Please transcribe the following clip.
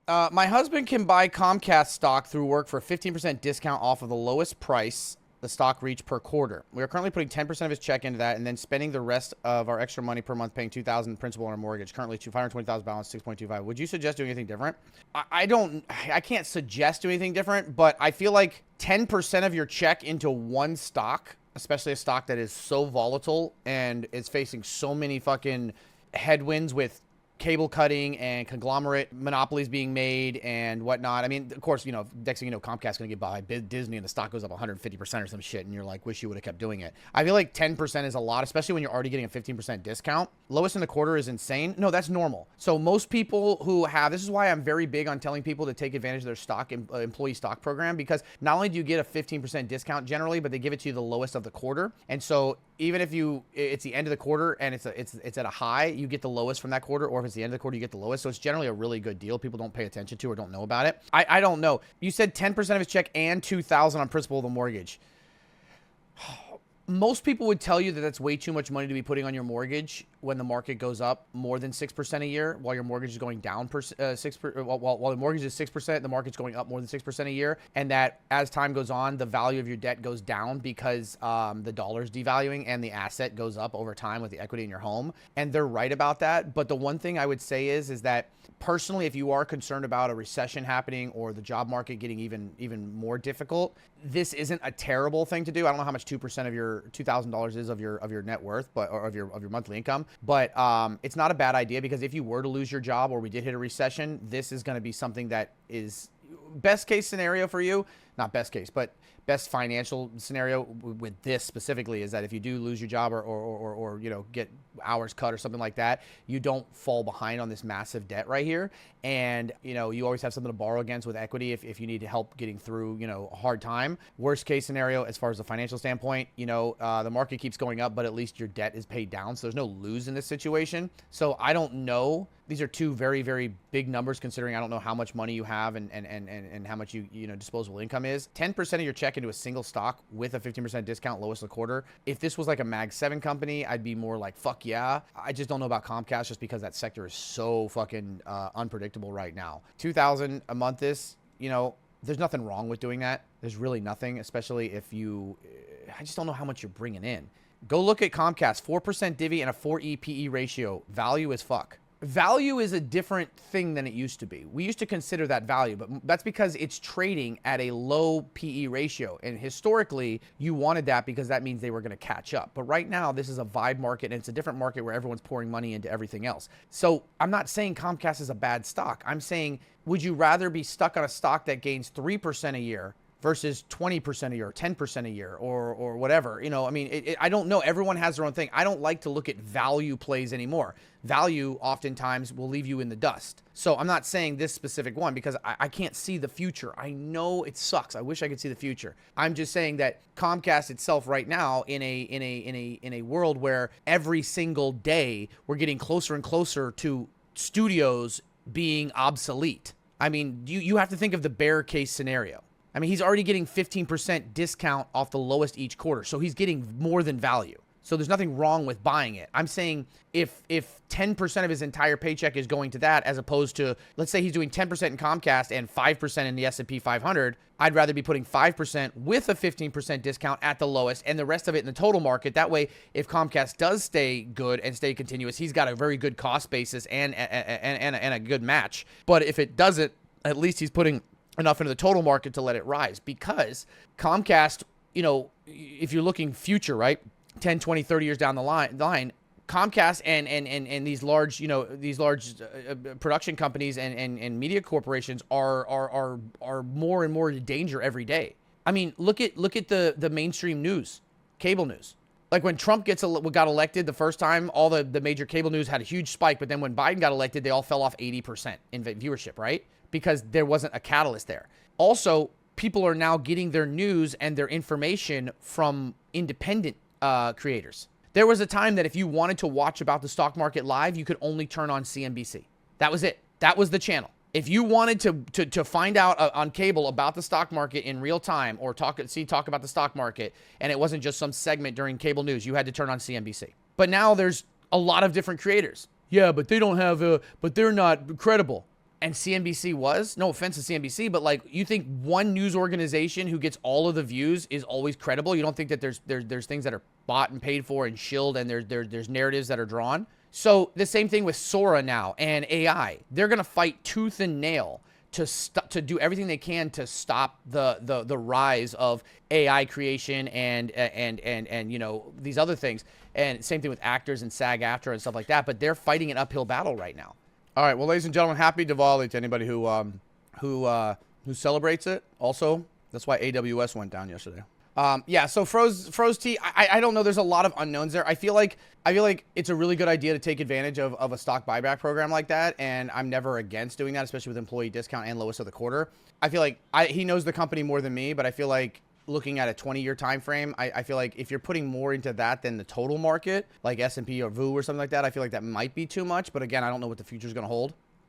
My husband can buy Comcast stock through work for a 15% discount off of the lowest price the stock reached per quarter. We are currently putting 10% of his check into that and then spending the rest of our extra money per month paying $2,000 principal on our mortgage. Currently $520,000 balance, 6.25. Would you suggest doing anything different? I can't suggest doing anything different, but I feel like 10% of your check into one stock, especially a stock that is so volatile and is facing so many fucking headwinds with cable cutting and conglomerate monopolies being made and whatnot. I mean, of course, next thing you know, Comcast's going to get by Disney and the stock goes up 150% or some shit, and you're like, wish you would have kept doing it. I feel like 10% is a lot, especially when you're already getting a 15% discount. Lowest in the quarter is insane. No, that's normal. So most people who have, this is why I'm very big on telling people to take advantage of their stock employee stock program, because not only do you get a 15% discount generally, but they give it to you the lowest of the quarter. And so even if it's the end of the quarter and it's at a high, you get the lowest from that quarter, or if it's the end of the quarter, you get the lowest. So it's generally a really good deal. People don't pay attention to or don't know about it. I don't know. You said 10% of his check and $2,000 on principal of the mortgage. Most people would tell you that that's way too much money to be putting on your mortgage when the market goes up more than 6% a year, while your mortgage is going down while the mortgage is 6%, the market's going up more than 6% a year, and that as time goes on, the value of your debt goes down because the dollar's devaluing and the asset goes up over time with the equity in your home. And they're right about that. But the one thing I would say is that personally, if you are concerned about a recession happening or the job market getting even more difficult, this isn't a terrible thing to do. I don't know how much 2% of your $2,000 is of your net worth, or of your monthly income, but it's not a bad idea, because if you were to lose your job or we did hit a recession, this is going to be something that is best case scenario for you. Not best case, but best financial scenario with this specifically is that if you do lose your job or get hours cut or something like that, you don't fall behind on this massive debt right here. And, you always have something to borrow against with equity if you need help getting through, a hard time. Worst case scenario, as far as the financial standpoint, the market keeps going up, but at least your debt is paid down. So there's no lose in this situation. So I don't know. These are two very, very big numbers, considering I don't know how much money you have and how much disposable income is. 10% of your check into a single stock with a 15% discount, lowest of the quarter. If this was like a Mag 7 company, I'd be more like, fuck yeah. I just don't know about Comcast, just because that sector is so fucking unpredictable right now. $2,000 a month is, there's nothing wrong with doing that. There's really nothing, especially if I just don't know how much you're bringing in. Go look at Comcast, 4% divvy and a 4E PE ratio. Value as fuck. Value is a different thing than it used to be. We used to consider that value, but that's because it's trading at a low PE ratio. And historically, you wanted that because that means they were going to catch up. But right now, this is a vibe market, and it's a different market where everyone's pouring money into everything else. So I'm not saying Comcast is a bad stock. I'm saying, would you rather be stuck on a stock that gains 3% a year versus 20% a year, or 10% a year, or whatever? I don't know. Everyone has their own thing. I don't like to look at value plays anymore. Value oftentimes will leave you in the dust. So I'm not saying this specific one because I can't see the future. I know it sucks. I wish I could see the future. I'm just saying that Comcast itself right now, in a world where every single day we're getting closer and closer to studios being obsolete. I mean, you have to think of the bear case scenario. I mean, he's already getting 15% discount off the lowest each quarter. So he's getting more than value. So there's nothing wrong with buying it. I'm saying if 10% of his entire paycheck is going to that, as opposed to, let's say he's doing 10% in Comcast and 5% in the S&P 500, I'd rather be putting 5% with a 15% discount at the lowest and the rest of it in the total market. That way, if Comcast does stay good and stay continuous, he's got a very good cost basis and a good match. But if it doesn't, at least he's putting enough into the total market to let it rise. Because Comcast, if you're looking future, right, 10, 20, 30 years down the line, Comcast and these large, production companies and media corporations are more and more in danger every day. I mean, look at the mainstream news, cable news. Like when Trump got elected the first time, all the major cable news had a huge spike, but then when Biden got elected, they all fell off 80% in viewership, right? Because there wasn't a catalyst there. Also, people are now getting their news and their information from independent creators. There was a time that if you wanted to watch about the stock market live, you could only turn on CNBC. That was it. That was the channel. If you wanted to find out on cable about the stock market in real time, or talk about the stock market, and it wasn't just some segment during cable news, you had to turn on CNBC. But now there's a lot of different creators. Yeah, but they don't have but they're not credible. And CNBC was, no offense to CNBC, but like, you think one news organization who gets all of the views is always credible? You don't think that there's things that are bought and paid for and shilled, and there's narratives that are drawn? So the same thing with Sora now and AI. They're gonna fight tooth and nail to do everything they can to stop the rise of AI creation and you know, these other things. And same thing with actors and SAG-AFTRA and stuff like that. But they're fighting an uphill battle right now. All right, well, ladies and gentlemen, happy Diwali to anybody who celebrates it. Also, that's why AWS went down yesterday. Yeah, so Froze T, I don't know. There's a lot of unknowns there. I feel like it's a really good idea to take advantage of a stock buyback program like that, and I'm never against doing that, especially with employee discount and lowest of the quarter. I feel like he knows the company more than me, but I feel like looking at a 20-year time frame, I feel like if you're putting more into that than the total market, like S&P or VU or something like that, I feel like that might be too much. But again, I don't know what the future is going to hold.